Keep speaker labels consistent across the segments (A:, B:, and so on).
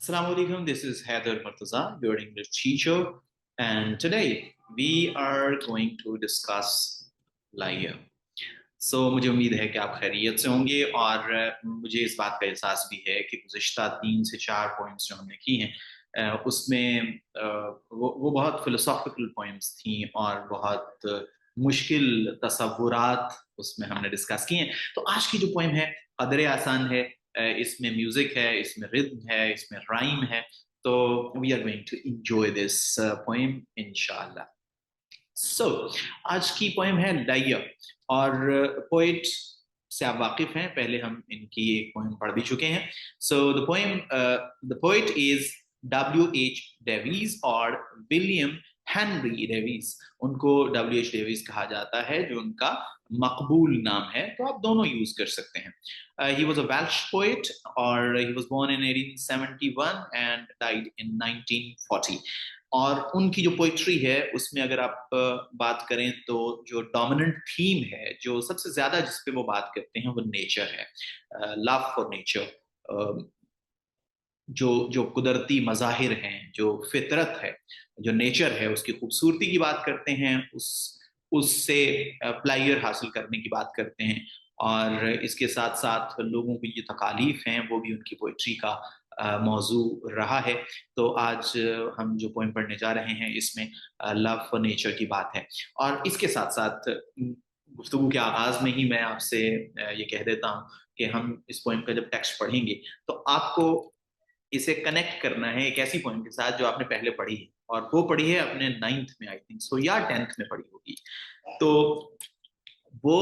A: Assalamu alaikum, this is Heather Murtaza, your English teacher, and today we are going to discuss liar. मुझे उम्मीद है कि आप खैरियत से होंगे और मुझे इस बात का एहसास भी है कि गुज़िश्ता 3 से 4 पॉइंट्स जो हमने की हैं उसमें वो बहुत फिलोसॉफिकल पॉइंट्स थी और बहुत मुश्किल तसव्वुरात उसमें हमने डिस्कस किए हैं। तो आज की जो पोइम है कदरे आसान है, इसमें म्यूजिक है, इसमें रिद्म है, इसमें राइम है। तो we are going to enjoy this poem इंशाल्लाह। आज की पोइम है लायर और पोइट से आप वाकिफ हैं, पहले हम इनकी एक पोइम पढ़ भी चुके हैं। The poet is W.H. Davis और विलियम हेनरी डेविस। उनको W.H. डेविस कहा जाता है, जो उनका मकबूल नाम है, तो आप दोनों यूज कर सकते हैं। He was a Welsh poet और he was born in 1871 and died in 1940। और उनकी जो पोइट्री है उसमें अगर आप बात करें तो जो डोमिनेंट थीम है, जो सबसे ज्यादा जिस पे वो बात करते हैं, वो नेचर है, लव फॉर नेचर। जो जो कुदरती मज़ाहिर हैं, जो फितरत है, जो नेचर है, उसकी खूबसूरती की बात करते हैं, उससे प्लायर हासिल करने की बात करते हैं। और इसके साथ साथ लोगों की जो तकालीफ हैं वो भी उनकी पोइट्री का मौजू रहा है। तो आज हम जो पोइम पढ़ने जा रहे हैं इसमें लव फॉर नेचर की बात है। और इसके साथ साथ गुफ्तगू के आगाज में ही मैं आपसे ये कह देता हूँ कि हम इस पोइम का जब टेक्स्ट पढ़ेंगे तो आपको इसे कनेक्ट करना है एक ऐसी पोइम के साथ जो आपने पहले पढ़ी है, और वो पढ़ी है अपने 9th में आई थिंक सो, या 10th में पढ़ी होगी। तो वो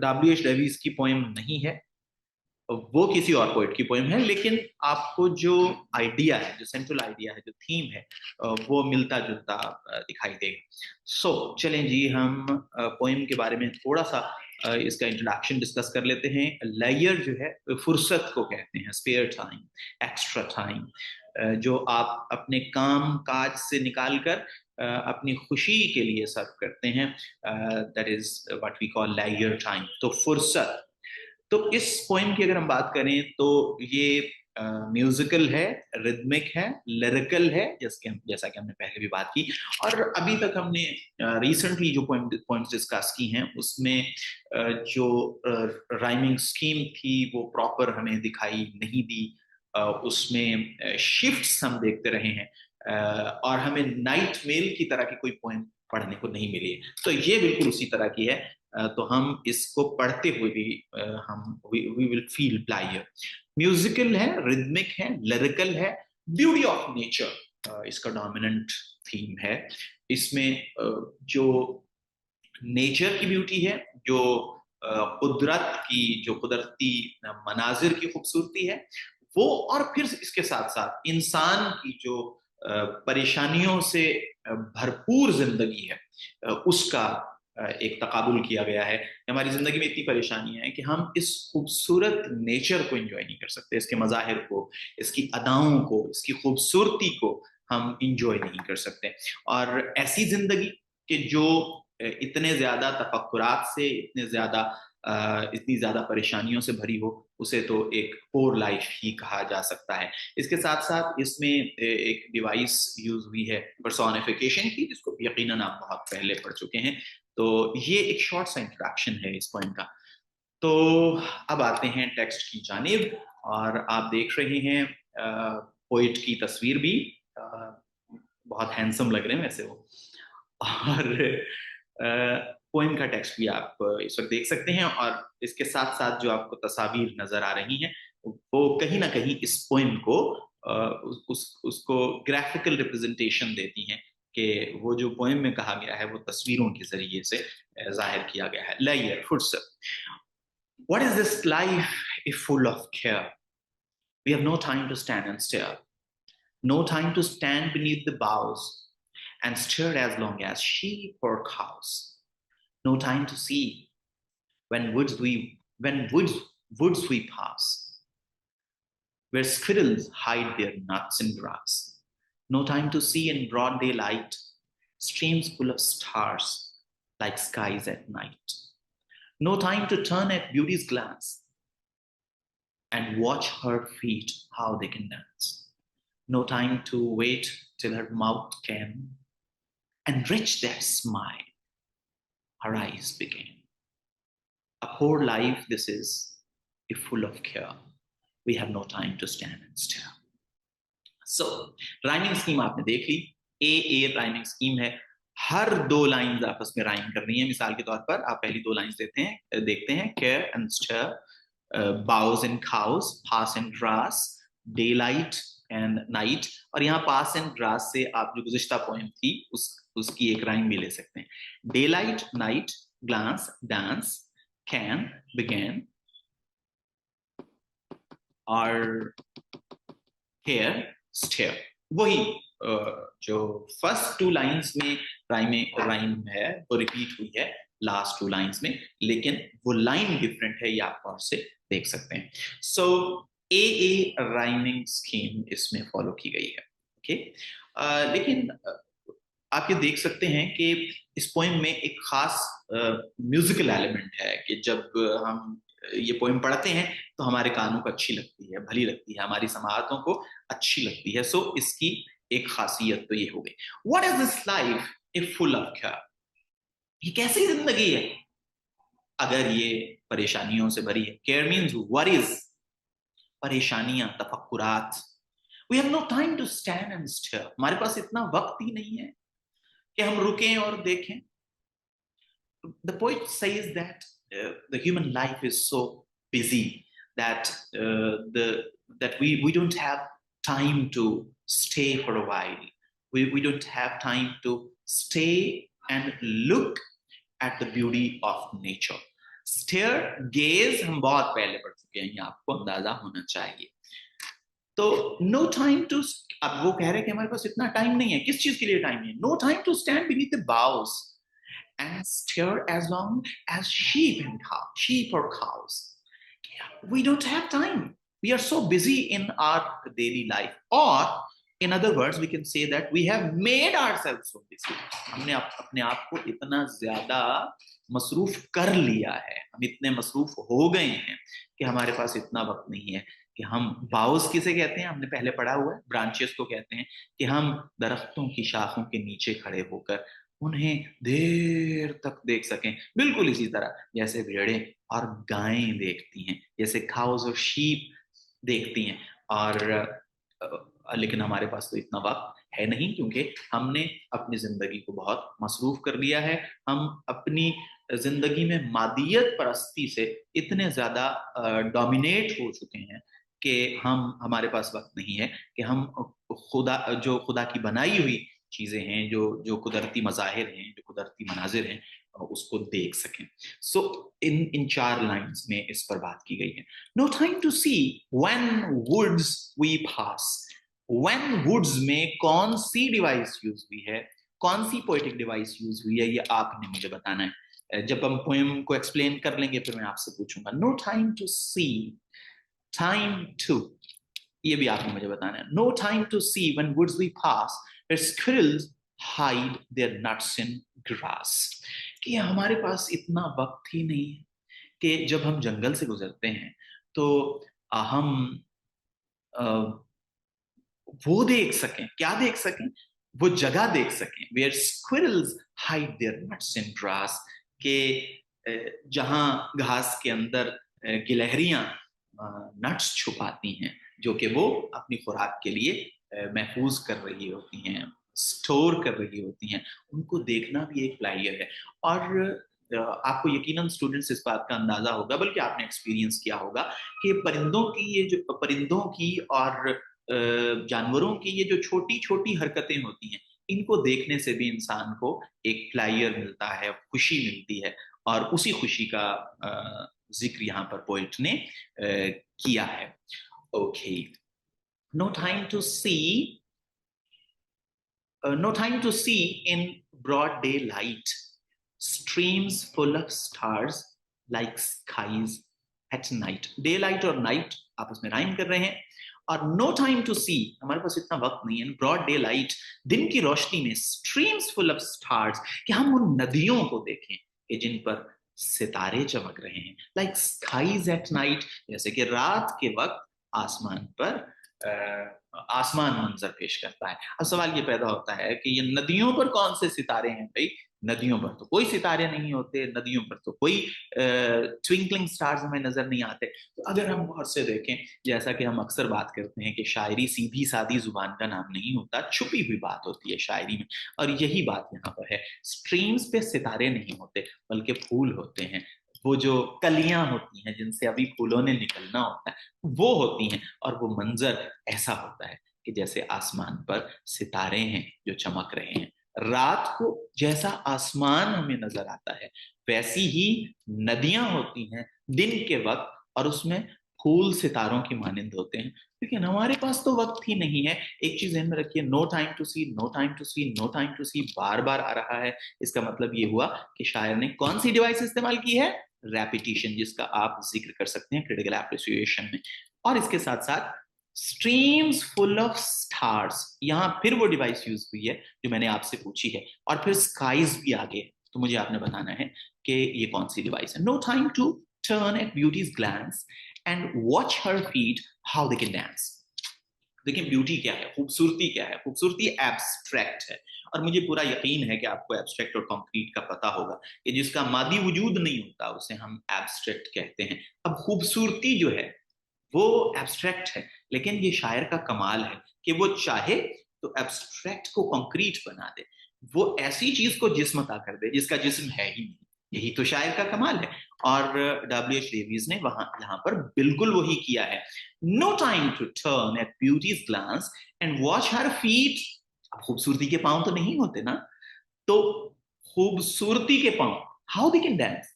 A: W.H. डेविस की पोइम नहीं है, वो किसी और पोइट की पोइम है, लेकिन आपको जो आइडिया है, जो सेंट्रल आइडिया है, जो थीम है, वो मिलता जुलता दिखाई देगा। चलें जी, हम पोइम के बारे में थोड़ा सा इसका इंट्रोडक्शन डिस्कस कर लेते हैं। लेयर जो है फुर्सत को कहते हैं, स्पेयर टाइम, एक्स्ट्रा टाइम, जो आप अपने काम काज से निकाल कर अपनी खुशी के लिए सर्व करते हैं, that is what we call लेयर टाइम। तो फुर्सत। तो इस पोइम की अगर हम बात करें तो ये म्यूजिकल है, रिदमिक है, लिरिकल है, जैसा कि हमने पहले भी बात की। और अभी तक हमने रिसेंटली जो पॉइंट्स डिस्कस की हैं उसमें जो राइमिंग स्कीम थी वो प्रॉपर हमें दिखाई नहीं दी। उसमें शिफ्ट्स हम देखते रहे हैं, और हमें नाइट मेल की तरह की कोई पोइम पढ़ने को नहीं मिली है। तो ये बिल्कुल उसी तरह की है। तो हम इसको पढ़ते हुए भी हम we will feel pleasure. Musical है, रिदमिक है, लिरिकल है, ब्यूटी ऑफ नेचर इसका डोमिनेंट थीम है। इसमें जो नेचर की ब्यूटी है, जो कुदरत की, जो कुदरती मनाजिर की खूबसूरती है वो, और फिर इसके साथ साथ इंसान की जो परेशानियों से भरपूर जिंदगी है उसका एक तकाबुल किया गया है। हमारी जिंदगी में इतनी परेशानियां हैं कि हम इस खूबसूरत नेचर को एंजॉय नहीं कर सकते, इसके मज़ाहिर को, इसकी अदाओं को, इसकी खूबसूरती को हम इंजॉय नहीं कर सकते। और ऐसी जिंदगी कि जो इतने ज्यादा तफक्कुरात से, इतनी ज्यादा परेशानियों से भरी हो, उसे तो एक पोर लाइफ ही कहा जा सकता है। इसके साथ साथ इसमें एक डिवाइस यूज हुई है पर्सोनिफिकेशन की, जिसको यकीनन आप बहुत पहले पढ़ चुके हैं। तो ये एक शॉर्ट सा इंट्रोडक्शन है इस पॉइंट का। तो अब आते हैं टेक्स्ट की जानिब, और आप देख रहे हैं पोइट की तस्वीर भी बहुत हैंडसम लग रहे हैं वैसे वो। और पोइम का टेक्स्ट भी आप इस वक्त देख सकते हैं, और इसके साथ साथ जो आपको तस्वीर नजर आ रही हैं वो कहीं ना कहीं इस पोइम को उसको ग्राफिकल रिप्रेजेंटेशन देती हैं कि वो जो पोइम में कहा गया है वो तस्वीरों के जरिए से जाहिर किया गया है। लेयर, फुर्सत। What is this life if full of care? We have no time to stand and stare, no time to stand beneath the boughs and stare as long as sheep or cows. No time to see when woods we pass, where squirrels hide their nuts in grass. No time to see in broad daylight streams full of stars like skies at night. No time to turn at beauty's glance and watch her feet, how they can dance. No time to wait till her mouth can enrich that smile. Her eyes began. A poor life this is, if full of care. We have no time to stand and stare. So, rhyming scheme आपने देख ली. ए rhyming scheme है. हर दो lines आपस में rhyme करनी है. मिसाल के तौर पर आप पहली दो लाइंस देखते हैं care and stir, bows and cows, pass and grass, daylight and night. और यहाँ pass and grass से आप जो गुज़िश्ता पोएम थी उसकी एक राइम भी ले सकते हैं. daylight, night, glance, dance, can, began, और here, stare. वही जो फर्स्ट टू लाइंस में राइम है वो रिपीट हुई है लास्ट टू लाइंस में, लेकिन वो लाइन डिफरेंट है, ये आप और से देख सकते हैं. सो ए राइमिंग स्कीम इसमें फॉलो की गई है. ओके, लेकिन आप ये देख सकते हैं कि इस पोएम में एक खास म्यूजिकल एलिमेंट है कि जब हम ये पोएम पढ़ते हैं तो हमारे कानों को अच्छी लगती है, भली लगती है, हमारी समाअतों को अच्छी लगती है. सो इसकी एक खासियत तो ये हो गई. What is this life if full of care? ये कैसी जिंदगी है अगर ये परेशानियों से भरी है. केयर मीन्स वरीज, परेशानियां, तफक्कुरात. We have no time to stand and stare. हमारे पास इतना वक्त ही नहीं है कि हम रुकें और देखें. The poet says that the human life is so busy that we don't have time to stay for a while. We don't have time to stay and look at the beauty of nature. Stare, gaze हम बहुत पहले पढ़ चुके हैं, ये आपको अंदाजा होना चाहिए. तो नो टाइम टू, अब वो कह रहे हैं कि हमारे पास इतना टाइम नहीं है. किस चीज के लिए टाइम नहीं है? No time to stand beneath the boughs and stare as long as sheep or cows. We don't have time. We are so busy in our daily life. Or in other words, we can say that we have made ourselves so busy. हमने अपने आप को इतना ज्यादा मसरूफ कर लिया है, हम इतने मसरूफ हो गए हैं कि हमारे पास इतना वक्त नहीं है कि हम बाउस किसे कहते हैं, हमने पहले पढ़ा हुआ है, ब्रांचेस को कहते हैं, कि हम दरख्तों की शाखों के नीचे खड़े होकर उन्हें देर तक देख सकें. बिल्कुल इसी तरह जैसे भेड़ें और गायें देखती हैं, जैसे काउज और शीप देखती हैं. और लेकिन हमारे पास तो इतना वक्त है नहीं, क्योंकि हमने अपनी जिंदगी को बहुत मसरूफ कर लिया है. हम अपनी जिंदगी में मादियत परस्ती से इतने ज्यादा डोमिनेट हो चुके हैं कि हमारे पास वक्त नहीं है कि हम खुदा की बनाई हुई चीजें हैं, जो कुदरती मज़ाहिर हैं, जो कुदरती मनाजिर हैं, उसको देख सकें. सो इन चार लाइंस में इस पर बात की गई है. No time to see when woods we pass. When woods में कौन सी डिवाइस यूज हुई है, कौन सी पोएटिक डिवाइस यूज हुई है, ये आपने मुझे बताना है. जब हम पोएम को एक्सप्लेन कर लेंगे फिर मैं आपसे पूछूंगा. No time to see, time to, ये भी आपने मुझे बताना है. No time to see when woods we pass where squirrels hide their nuts in grass. कि हमारे पास इतना वक्त ही नहीं है कि जब हम जंगल से गुजरते हैं तो हम वो देख सकें. क्या देख सकें? वो जगह देख सकें where squirrels hide their nuts in grass, के जहां घास के अंदर गिलहरियां नट्स छुपाती हैं जो कि वो अपनी खुराक के लिए महफूज कर रही होती हैं, स्टोर कर रही होती हैं. उनको देखना भी एक प्लायर है. और आपको यकीनन स्टूडेंट्स इस बात का अंदाजा होगा, बल्कि आपने एक्सपीरियंस किया होगा कि परिंदों की और जानवरों की ये जो छोटी छोटी हरकतें होती हैं, इनको देखने से भी इंसान को एक प्लायर मिलता है, खुशी मिलती है. और उसी खुशी का जिक्र यहाँ पर पोएट ने किया है. Okay, no time to see in broad daylight, streams full of stars like skies at night. daylight और night आपस में राइम कर रहे हैं. और no time to see, हमारे पास इतना वक्त नहीं है. broad daylight, दिन की रोशनी में, streams full of stars, कि हम उन नदियों को देखें कि जिन पर सितारे चमक रहे हैं, लाइक स्काईज एट नाइट, जैसे कि रात के वक्त आसमान पर आसमान मंजर पेश करता है। अब सवाल ये पैदा होता है कि ये नदियों पर कौन से सितारे हैं भाई? नदियों पर तो कोई सितारे नहीं होते, नदियों पर तो कोई ट्विंकलिंग स्टार्स हमें नजर नहीं आते। तो अगर हम गौर से देखें, जैसा कि हम अक्सर बात करते हैं कि शायरी सीधी सादी जुबान का नाम नहीं होता, छुपी हुई बात होती है शायरी में, और यही बात यहाँ पर है। स्ट्रीम्स पे सितारे नहीं होते, बल्कि फूल होते हैं। वो जो कलियां होती हैं जिनसे अभी फूलों ने निकलना होता है, वो होती हैं, और वो मंजर ऐसा होता है कि जैसे आसमान पर सितारे हैं जो चमक रहे हैं। रात को जैसा आसमान हमें नजर आता है, वैसी ही नदियां होती हैं दिन के वक्त, और उसमें फूल सितारों की मानिंद होते हैं। लेकिन हमारे पास तो वक्त ही नहीं है। एक चीज ध्यान में रखिए, no time to see, no time to see, no time to see बार बार आ रहा है। इसका मतलब ये हुआ कि शायर ने कौन सी डिवाइस इस्तेमाल की है? रेपिटेशन, जिसका आप जिक्र कर सकते हैं क्रिटिकल एप्रिसिएशन में। और इसके साथ साथ स्ट्रीम्स फुल ऑफ स्टार्स, यहां फिर वो डिवाइस यूज हुई है जो मैंने आपसे पूछी है, और फिर स्काईज भी आगे। तो मुझे आपने बताना है कि ये कौन सी डिवाइस है। No time to turn at beauty's glance and watch her feet how they can dance. देखिए ब्यूटी क्या है, खूबसूरती क्या है? खूबसूरती एब्स्ट्रैक्ट है, और मुझे पूरा यकीन है कि आपको एब्स्ट्रैक्ट और कॉन्क्रीट का पता होगा कि जिसका मादी वजूद नहीं होता उसे हम एब्स्ट्रैक्ट कहते हैं। अब खूबसूरती जो है वो एब्स्ट्रैक्ट है, लेकिन ये शायर का कमाल है कि वो चाहे तो एब्स्ट्रैक्ट को कंक्रीट बना दे, वो ऐसी चीज को जिस्म अता कर दे जिसका जिस्म है ही नहीं। यही तो शायर का कमाल है, और डब्ल्यू एच डेविस ने वहां यहां पर बिल्कुल वही किया है। No time to turn at beauty's glance and watch her feet. अब खूबसूरती के पांव तो नहीं होते ना, तो खूबसूरती के पांव, हाउ दे कैन डांस,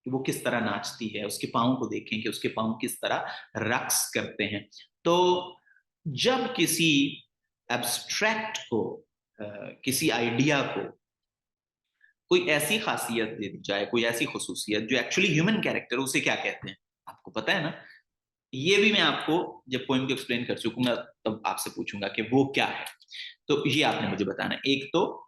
A: कि वो किस तरह नाचती है, उसके पाँव को देखें कि उसके पाँव किस तरह रक्स करते हैं। तो जब किसी एब्स्ट्रैक्ट को, किसी आइडिया को कोई ऐसी खासियत दे दी जाए, कोई ऐसी खसूसियत जो एक्चुअली ह्यूमन कैरेक्टर, उसे क्या कहते हैं? आपको पता है ना? ये भी मैं आपको जब पोइम को एक्सप्लेन कर चुकूंगा तब आपसे पूछूंगा कि वो क्या है। तो ये आपने मुझे बताना है। एक तो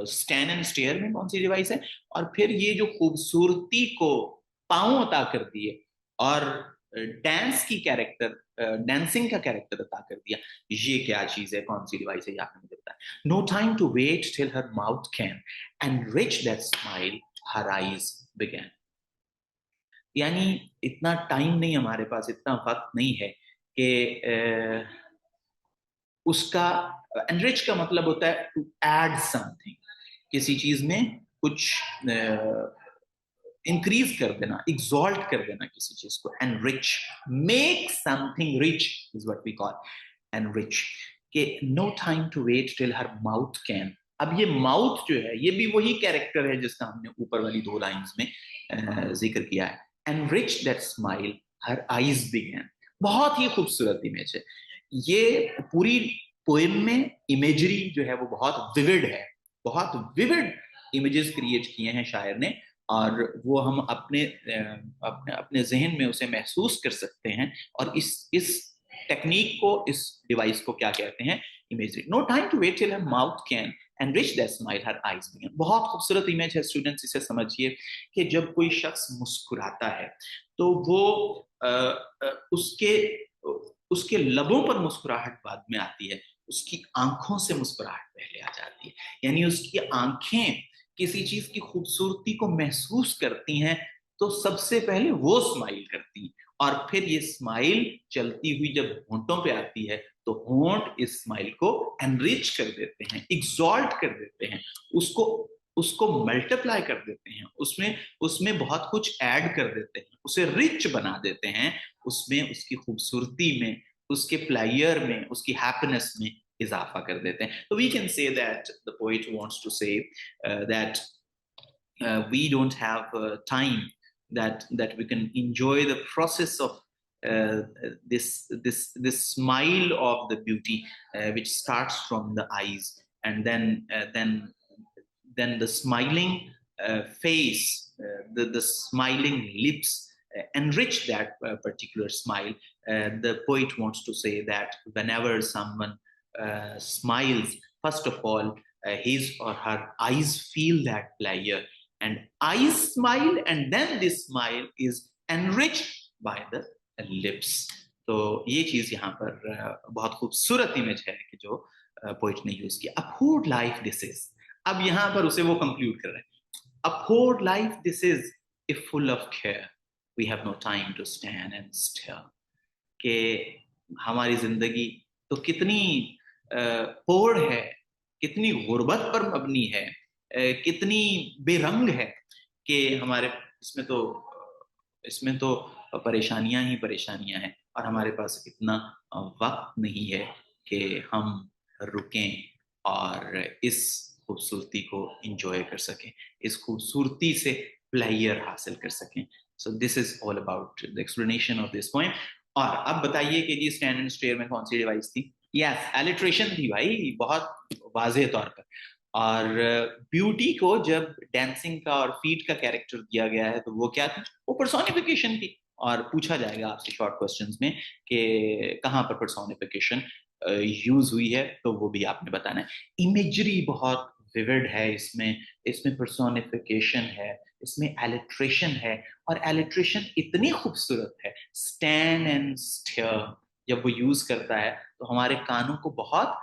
A: स्टैंड एंड स्टेयर में कौन सी डिवाइस है, और फिर ये जो खूबसूरती को पांव अता कर दिए और डांस की कैरेक्टर, डांसिंग का कैरेक्टर अता कर दिया, ये क्या चीज है, कौन सी डिवाइस है, ये आपने मुझे बताया। No time to wait till her mouth can enrich that smile her eyes began. यानी इतना टाइम नहीं हमारे पास, इतना वक्त नहीं है कि उसका, एनरिच का मतलब होता है टू ऐड समथिंग, किसी चीज में कुछ इंक्रीज कर देना, एग्जॉल्ट कर देना किसी चीज को। Enrich, make something rich is what we call enrich. के no time to wait till her mouth can. अब ये माउथ जो है, ये भी वही कैरेक्टर है जिसका हमने ऊपर वाली दो लाइंस में जिक्र किया है। Enrich that smile her eyes began. बहुत ही खूबसूरत इमेज है ये। पूरी पोएम में इमेजरी जो है वो बहुत विविड है, बहुत विविड इमेजेस क्रिएट किए हैं शायर ने, और वो हम अपने अपने अपने जहन में उसे महसूस कर सकते हैं। और इस टेक्निक को, इस डिवाइस को क्या कहते हैं? Imagery. No time to wait till her mouth can enrich that smile her eyes begin. बहुत खूबसूरत इमेज है स्टूडेंट्स, इसे समझिए कि जब कोई शख्स मुस्कुराता है तो वो उसके उसके लबों पर मुस्कुराहट बाद में आती है, उसकी आंखों से मुस्कुराहट पहले आ जाती है। यानी उसकी आंखें किसी चीज की खूबसूरती को महसूस करती हैं तो सबसे पहले वो स्माइल करती हैं, और फिर ये स्माइल चलती हुई जब होंठों पे आती है तो होंठ इस स्माइल को एनरिच कर देते हैं, एग्जॉल्ट कर देते हैं, उसको उसको मल्टीप्लाई कर देते हैं, उसमें उसमें बहुत कुछ ऐड कर देते हैं, उसे रिच बना देते हैं, उसमें उसकी खूबसूरती में, उसके प्लेयर में, उसकी हैप्पीनेस में इजाफा कर देते हैं। तो we can say that the poet wants to say that we don't have time that we can enjoy the process of this smile of the beauty, which starts from the eyes, and then the smiling face, the smiling lips enrich that particular smile. The poet wants to say that whenever someone smiles, first of all, his or her eyes feel that pleasure, and eyes smile and then this smile is enriched by the lips. तो ये चीज यहाँ पर बहुत खूबसूरत image है कि जो पोइट ने यूज किया. A poor life this is. अब यहाँ पर उसे वो कंक्लूड कर रहे हैं. A poor life this is, if full of care, we have no time to stand and stare. कि हमारी जिंदगी तो कितनी पोर है, कितनी गुर्बत पर मबनी है, कितनी बेरंग है कि हमारे इसमें तो परेशानियां ही परेशानियां हैं और हमारे पास इतना वक्त नहीं है कि हम रुकें और इस खूबसूरती को एंजॉय कर सकें, इस खूबसूरती से प्लेयर हासिल कर सकें. So this is all about the explanation of this point. और अब बताइए कि जी स्टैंड एंड स्टेयर में कौन सी डिवाइस थी? यस, एलिट्रेशन थी भाई, बहुत वाज़ेह तौर पर. और ब्यूटी को जब डांसिंग का और फीट का कैरेक्टर दिया गया है तो वो क्या थी? वो पर्सोनिफिकेशन थी. और पूछा जाएगा आपसे शॉर्ट क्वेश्चंस में कि कहाँ पर पर्सोनिफिकेशन यूज हुई है, तो वो भी आपने बताना है. इमेजरी बहुत विविड है इसमें पर्सोनिफिकेशन है, इसमें एलिट्रेशन है, और एलिट्रेशन इतनी खूबसूरत है. स्टैंड एंड स्टेयर जब वो यूज करता है तो हमारे कानों को बहुत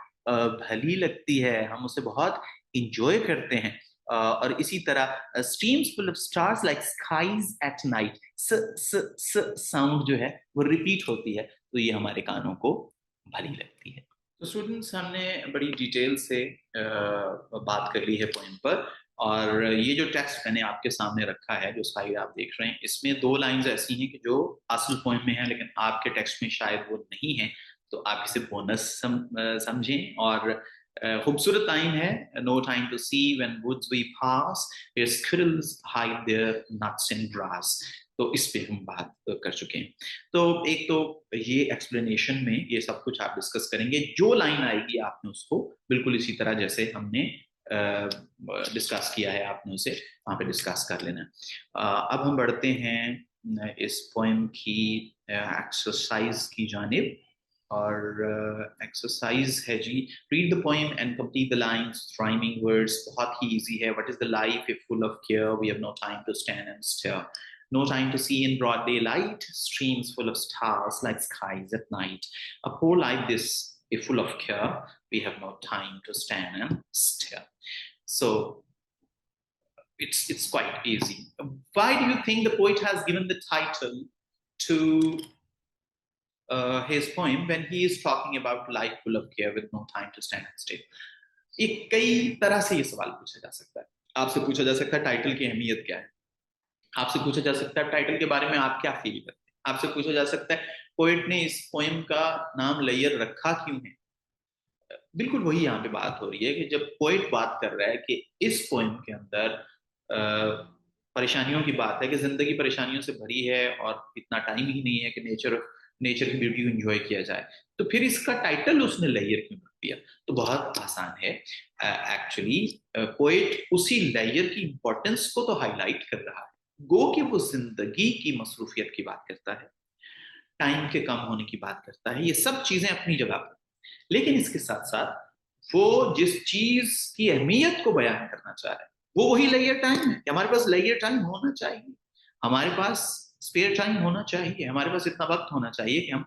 A: भली लगती है, हम उसे बहुत इंजॉय करते हैं. और इसी तरह streams full of stars like skies at night, sound जो है वो रिपीट होती है, तो ये हमारे कानों को भली लगती है. तो स्टूडेंट्स, हमने बड़ी डिटेल से बात कर ली है पोएम पर. और ये जो टेक्स्ट मैंने आपके सामने रखा है, जो स्लाइड आप देख रहे हैं, इसमें 2 लाइंस ऐसी हैं कि जो असल पोएम में है लेकिन आपके टेक्स्ट में शायद वो नहीं है, तो आप इसे बोनस समझें. और खूबसूरत लाइन है, no time to see when woods we pass, where squirrels hide their nuts in grass. तो इस पे हम बात कर चुके हैं. तो एक तो ये एक्सप्लेनेशन में ये सब कुछ आप डिस्कस करेंगे. जो लाइन आएगी आपने उसको बिल्कुल इसी तरह जैसे हमने डिस्कस किया है, आपने उसे वहां पे डिस्कस कर लेना. अब हम बढ़ते हैं इस पोएम की एक्सरसाइज की जानिब. और एक्सरसाइज है जी, read the poem and complete the lines, rhyming words. बहुत ही इजी है. What is the life if full of care, we have no time to stand and stare. No time to see in broad daylight, streams full of stars like skies at night. A poor life this, if full of care, we have no time to stand and stare. So it's quite easy. Why do you think the poet has given the title to his poem when he is talking about life full of care with no time to stand and stare? ये कई तरह से ये सवाल पूछा जा सकता है. आपसे पूछा जा सकता है टाइटल की अहमियत क्या है, आपसे पूछा जा सकता है टाइटल के बारे में आप क्या फील करते हैं, आपसे पूछा जा सकता है पोएट ने इस पोएम का नाम लेयर रखा क्यों है. बिल्कुल वही यहाँ पे बात हो रही है कि जब पोएट बात कर रहा है कि इस पोएम के अंदर परेशानियों की बात है, कि जिंदगी परेशानियों से भरी है और इतना टाइम ही नहीं है कि नेचर की ब्यूटी को एंजॉय किया जाए, तो फिर इसका टाइटल उसने लेयर क्यों रख दिया? तो बहुत आसान है. एक्चुअली पोएट उसी लेयर की इंपॉर्टेंस को तो हाईलाइट कर रहा है. गो कि वो जिंदगी की मसरूफियत की बात करता है, टाइम के कम होने की बात करता है, ये सब चीजें अपनी जगह पर, लेकिन इसके साथ साथ वो जिस चीज की अहमियत को बयान करना चाह रहा है वो वही लेयर टाइम है. कि हमारे पास लेयर टाइम होना चाहिए, हमारे पास स्पेयर टाइम होना चाहिए, हमारे पास इतना वक्त होना चाहिए कि हम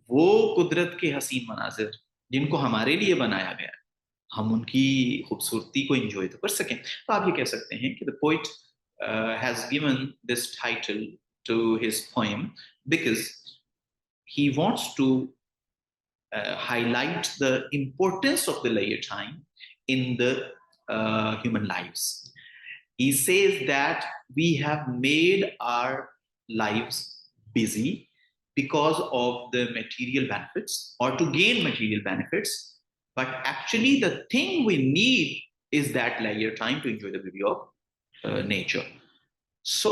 A: वो कुदरत के हसीन मनाजिर जिनको हमारे लिए बनाया गया है, हम उनकी खूबसूरती को एंजॉय तो कर सकें. तो आप ये कह सकते हैं कि the poet has given this title to his poem because he wants to highlight the importance of the layer time in the human lives. He says that we have made our lives busy because of the material benefits or to gain material benefits, but actually the thing we need is that layer time to enjoy the beauty of nature. So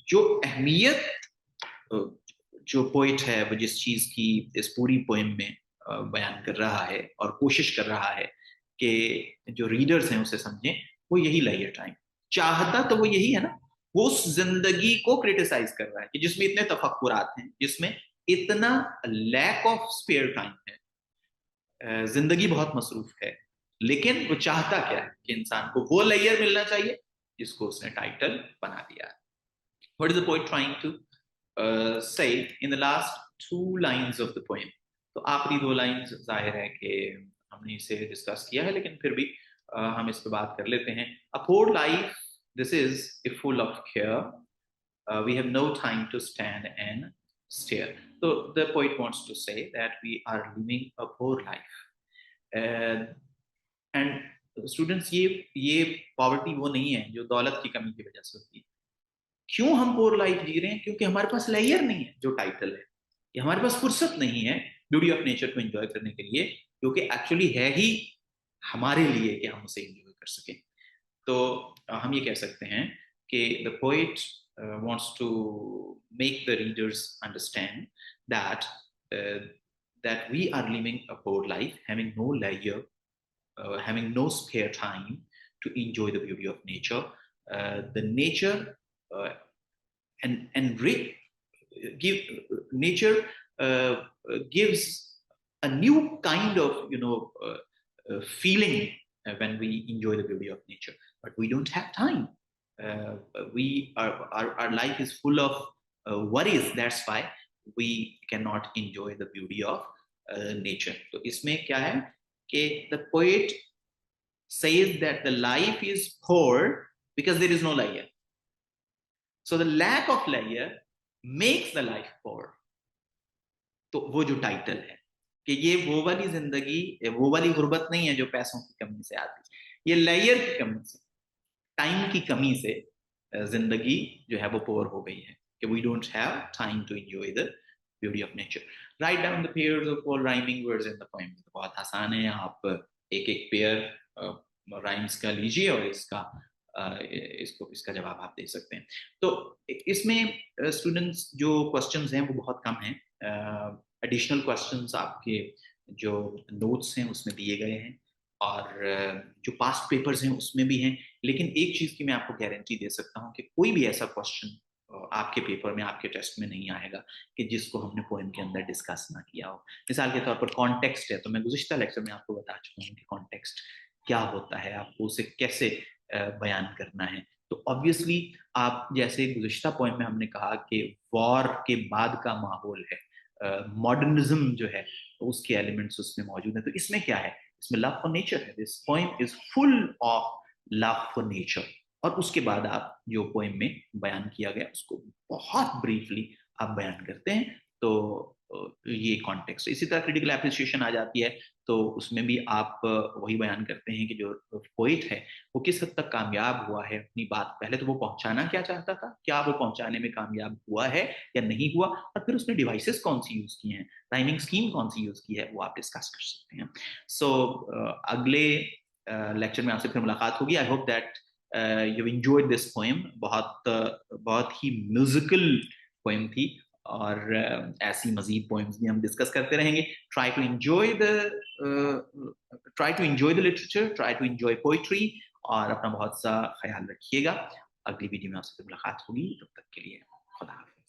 A: जो अहमियत जो poet है वो जिस चीज की इस पूरी पोएम में बयान कर रहा है और कोशिश कर रहा है कि जो रीडर्स हैं उसे समझें, वो यही लेयर टाइम चाहता, तो वो यही है ना. वो उस जिंदगी को क्रिटिसाइज कर रहा है कि जिसमें इतने तफक्कुरात हैं, जिसमें इतना लैक ऑफ स्पेयर टाइम है, जिंदगी बहुत मसरूफ है, लेकिन वो चाहता क्या है कि इंसान को वो लेयर मिलना चाहिए इसको उसने टाइटल बना दिया। What is the poet trying to say in the last 2 lines of the poem? तो आखिरी 2 लाइन्स जाहिर है कि हमने इसे डिस्कस किया है, लेकिन फिर भी हम इस पर बात कर लेते हैं। A poor life, this is a full of care. We have no time to stand and stare. So the poet wants to say that we are living a poor life. And students, ये poverty वो नहीं है जो दौलत की कमी की वजह से होती है। क्यों हम पोर लाइफ जी रहे हैं? क्योंकि हमारे पास लेयर नहीं है, जो टाइटल है, ये हमारे पास फुर्सत नहीं है ब्यूटी ऑफ नेचर को एंजॉय करने के लिए, क्योंकि एक्चुअली है ही हमारे लिए कि हम उसे एंजॉय कर सकें। तो हम ये कह सकते हैं कि the poet wants to make the readers understand that that we are living a poor life, having no leisure, having no spare time to enjoy the beauty of nature. The nature and nature gives a new kind of feeling when we enjoy the beauty of nature, but we don't have time. Our life is full of worries. That's why we cannot enjoy the beauty of nature. So इसमें क्या है कि the poet says that the life is poor because there is no layer. So the lack of layer makes the life poor. तो वो जो title है कि ये वो वाली जिंदगी, वो वाली गुर्बत नहीं है जो पैसों की कमी से आती है, ये लेयर की कमी से, टाइम की कमी से जिंदगी जो है वो पोर हो गई है कि we don't have time to enjoy the beauty of nature. Write down the pairs of all rhyming words in the poem. बहुत आसान है, आप एक एक पेयर राइम्स का लीजिए और इसका जवाब आप दे सकते हैं। तो इसमें स्टूडेंट्स जो क्वेश्चंस हैं वो बहुत कम हैं। एडिशनल क्वेश्चंस आपके जो नोट्स हैं उसमें दिए गए हैं और जो पास्ट पेपर्स हैं उसमें भी हैं, लेकिन एक चीज़ की मैं आपको गारंटी दे सकता हूँ कि कोई भी ऐसा क्वेश्चन आपके पेपर में, आपके टेस्ट में नहीं आएगा कि जिसको हमने पोएम के अंदर डिस्कस ना किया हो। मिसाल के तौर पर कॉन्टेक्स्ट है, तो मैं गुज़िश्ता लेक्चर में आपको बता चुका हूँ कि कॉन्टेक्स्ट क्या होता है, आपको उसे कैसे बयान करना है। तो ऑब्वियसली आप जैसे गुज़िश्ता पोएम में हमने कहा कि वॉर के बाद का माहौल है, मॉडर्निज्म जो है उसके एलिमेंट्स उसमें मौजूद है। तो इसमें क्या है? इसमें लव फॉर नेचर है। This poem is full of love for nature. और उसके बाद आप जो पोएम में बयान किया गया उसको बहुत ब्रीफली आप बयान करते हैं। तो ये कॉन्टेक्स्ट। इसी तरह क्रिटिकल एप्रिसिएशन आ जाती है, तो उसमें भी आप वही बयान करते हैं कि जो पोइट है वो किस हद तक कामयाब हुआ है अपनी बात। पहले तो वो पहुंचाना क्या चाहता था, क्या वो पहुंचाने में कामयाब हुआ है या नहीं हुआ, और फिर उसने डिवाइसेस कौन सी यूज की हैं, राइमिंग स्कीम कौन सी यूज की है, वो आप डिस्कस कर सकते हैं। सो अगले लेक्चर में आपसे फिर मुलाकात होगी। I hope that you enjoyed this poem. बहुत ही म्यूजिकल पोएम थी और ऐसी मजीद पोएम्स भी हम डिस्कस करते रहेंगे। Try to enjoy the literature, try to enjoy poetry, और अपना बहुत सा ख्याल रखिएगा। अगली वीडियो में आपसे मुलाकात होगी, तब तक के लिए खुदा हाफिज़।